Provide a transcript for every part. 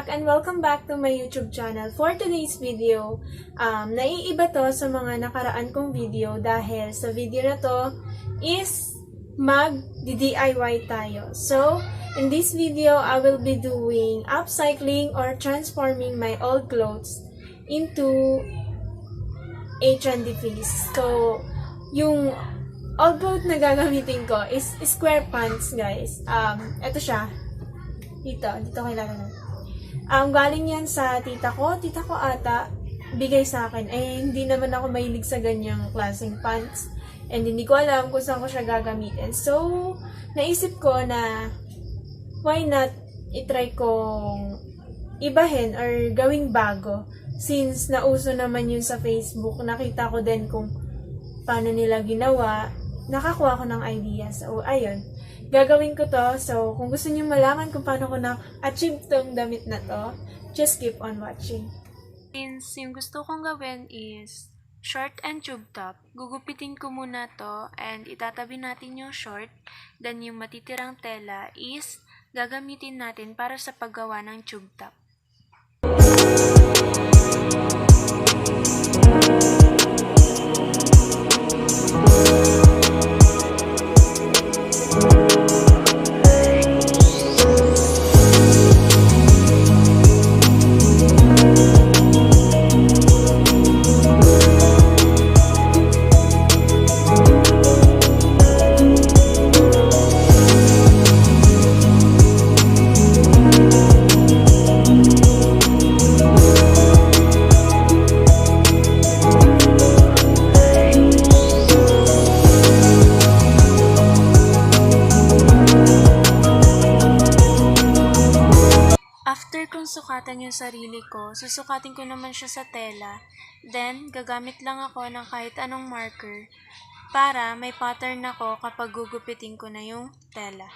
back and welcome back to my YouTube channel. For today's video, naiiba to sa mga nakaraan kong video dahil sa video na to is mag-DIY tayo. So, in this video, I will be doing upcycling or transforming my old clothes into a trendy piece. So, yung old clothes na gagamitin ko is square pants, guys. Ito siya. Dito kilala na. Galing yan sa tita ko. Tita ko ata, bigay sa akin. Hindi naman ako mahilig sa ganyang klaseng pants. And hindi ko alam kung saan ko siya gagamitin. So, naisip ko na, why not itry kong ibahin or gawing bago. Since nauso naman yun sa Facebook, nakita ko din kung paano nila ginawa. Nakakuha ko ng idea. So, ayun. Gagawin ko to. So, kung gusto niyo malaman kung paano ko na-achieve tong damit na to, just keep on watching. Since yung gusto kong gawin is short and tube top, gugupitin ko muna to and itatabi natin yung short. Then, yung matitirang tela is gagamitin natin para sa paggawa ng tube top. After kong sukatan yung sarili ko, susukatin ko naman siya sa tela. Then, gagamit lang ako ng kahit anong marker para may pattern ako kapag gugupitin ko na yung tela.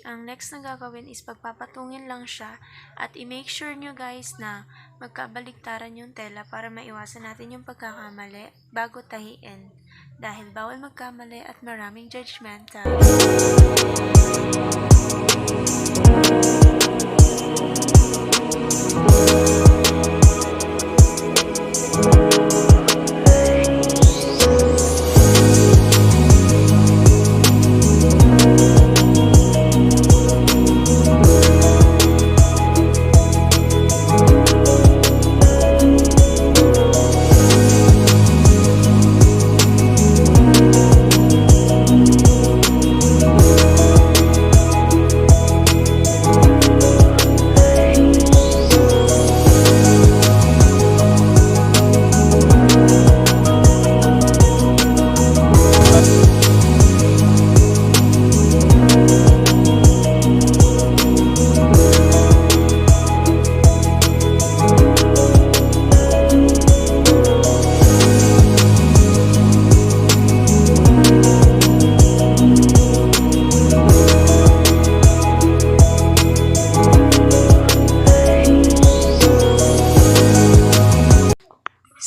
Ang next na gagawin is pagpapatungin lang siya at i-make sure nyo guys na magkabaliktaran yung tela para maiwasan natin yung pagkakamali bago tahiin dahil bawal magkamali at maraming judgmental.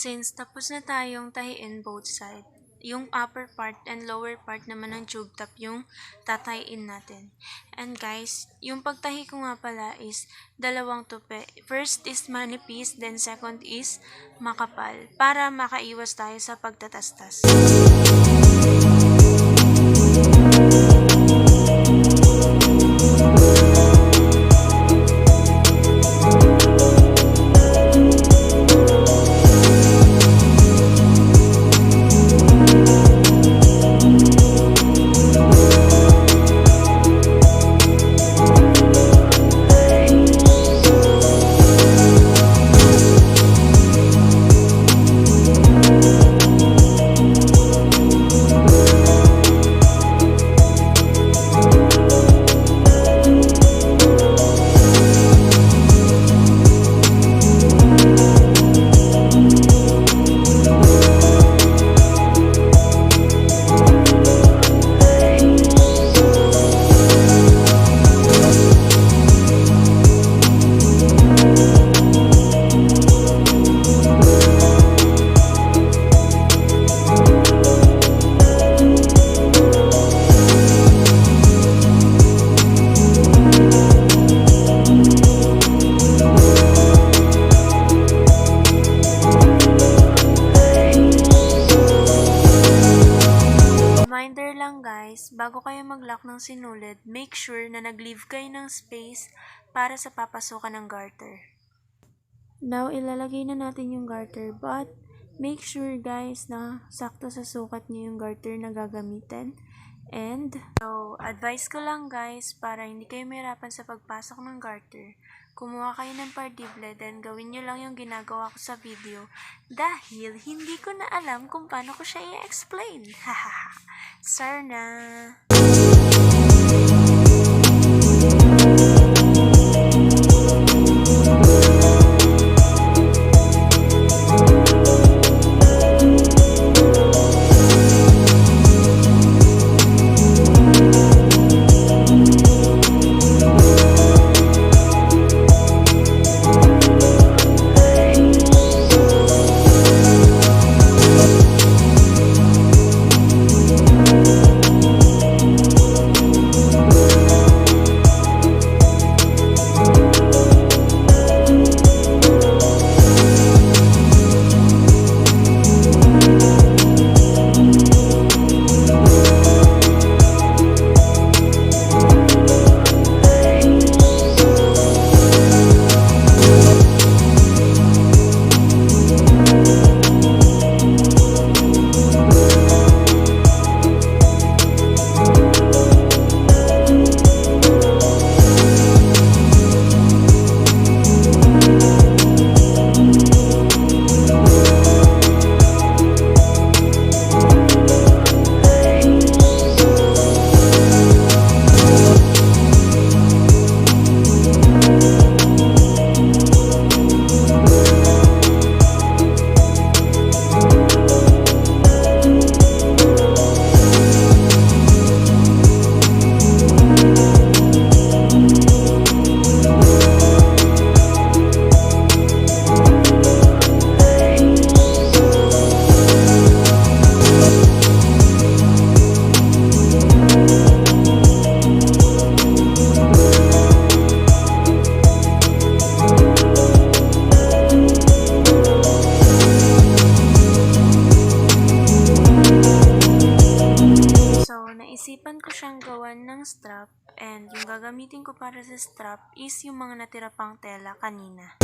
Since tapos na tayong tahiin both side, yung upper part and lower part naman ng tube top yung tatahiin natin. And guys, yung pagtahi ko nga pala is dalawang tupi. First is manipis, then second is makapal para makaiwas tayo sa pagtatastas. Reminder lang guys, bago kayo mag-lock ng sinulid, make sure na nag-leave kayo ng space para sa papasukan ng garter. Now, ilalagay na natin yung garter, but make sure guys na sakto sa sukat niyo yung garter na gagamitin. And, so, advice ko lang guys, para hindi kayo mahirapan sa pagpasok ng garter, kumuha kayo ng partible, then gawin nyo lang yung ginagawa ko sa video, dahil hindi ko na alam kung paano ko siya i-explain. Hahaha. Sorry na. Naisipan ko siyang gawan ng strap, and yung gagamitin ko para sa strap is yung mga natira pang tela kanina.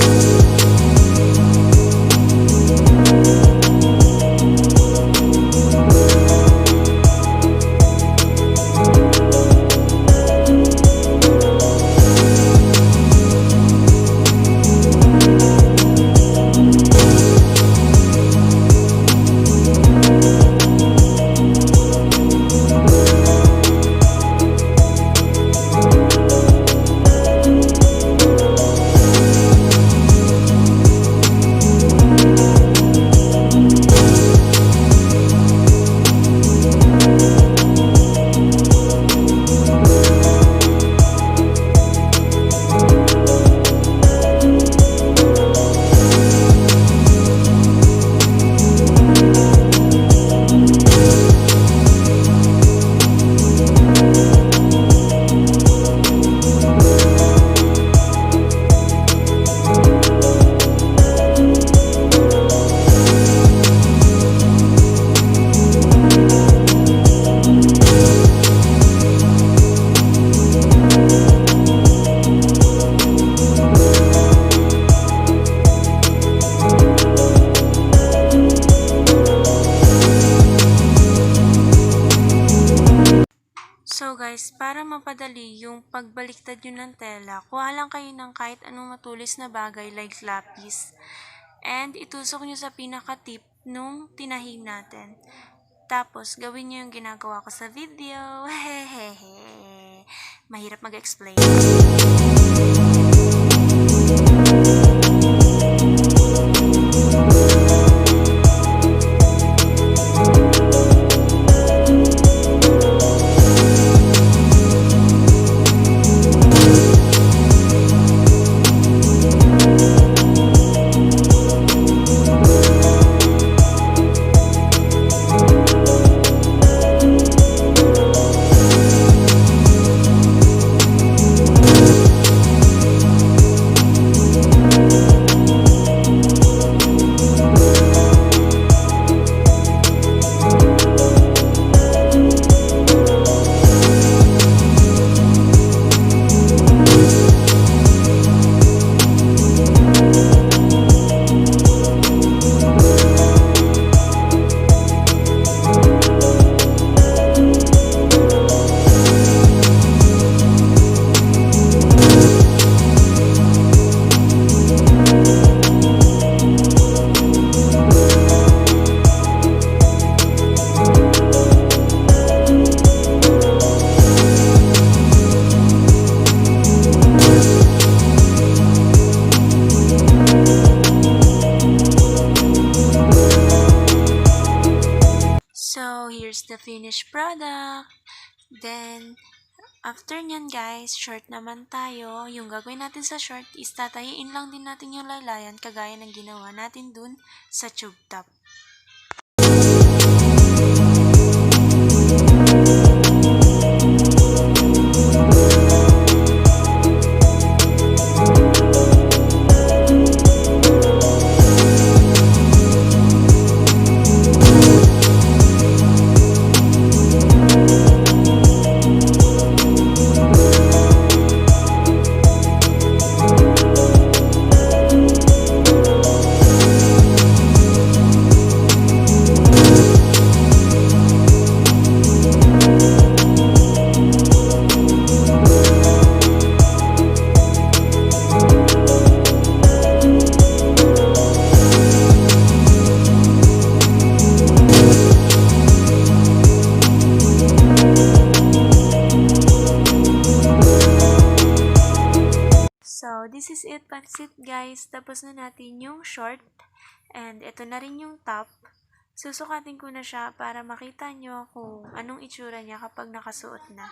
So guys, para mapadali yung pagbaliktad nyo ng tela, kuha lang kayo ng kahit anong matulis na bagay like lapis, and itusok nyo sa pinaka-tip nung tinahim natin. Tapos, gawin nyo yung ginagawa ko sa video. Hehehe. Mahirap mag-explain. the finished product. Then, after nyan guys, short naman tayo. Yung gagawin natin sa short is tatayiin lang din natin yung laylayan kagaya ng ginawa natin dun sa tube top. So, this is it. That's it guys. Tapos na natin yung short. And ito na rin yung top. Susukatin ko na siya para makita nyo kung anong itsura niya kapag nakasuot na.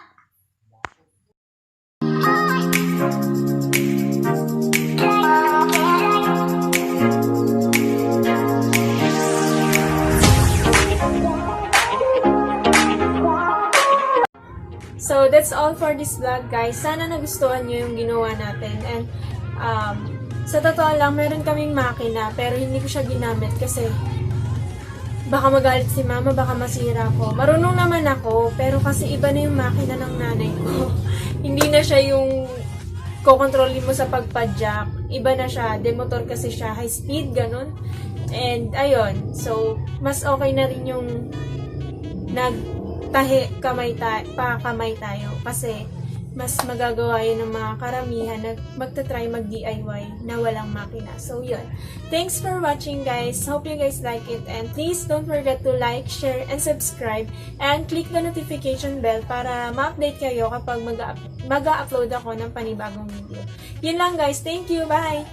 So, that's all for this vlog, guys. Sana nagustuhan nyo yung ginawa natin. And, sa totoo lang, meron kaming makina, pero hindi ko siya ginamit kasi baka magalit si mama, baka masira ko. Marunong naman ako, pero kasi iba na yung makina ng nanay ko. Hindi na siya yung kokontrolin mo sa pagpadyak. Iba na siya. Demotor kasi siya. High speed, ganun. And, ayun. So, mas okay na rin yung kamay tayo kasi mas magagawa yun ng mga karamihan na magta-try mag-DIY na walang makina. So, yun. Thanks for watching, guys. Hope you guys like it. And please don't forget to like, share, and subscribe. And click the notification bell para ma-update kayo kapag mag-upload ako ng panibagong video. Yun lang, guys. Thank you. Bye!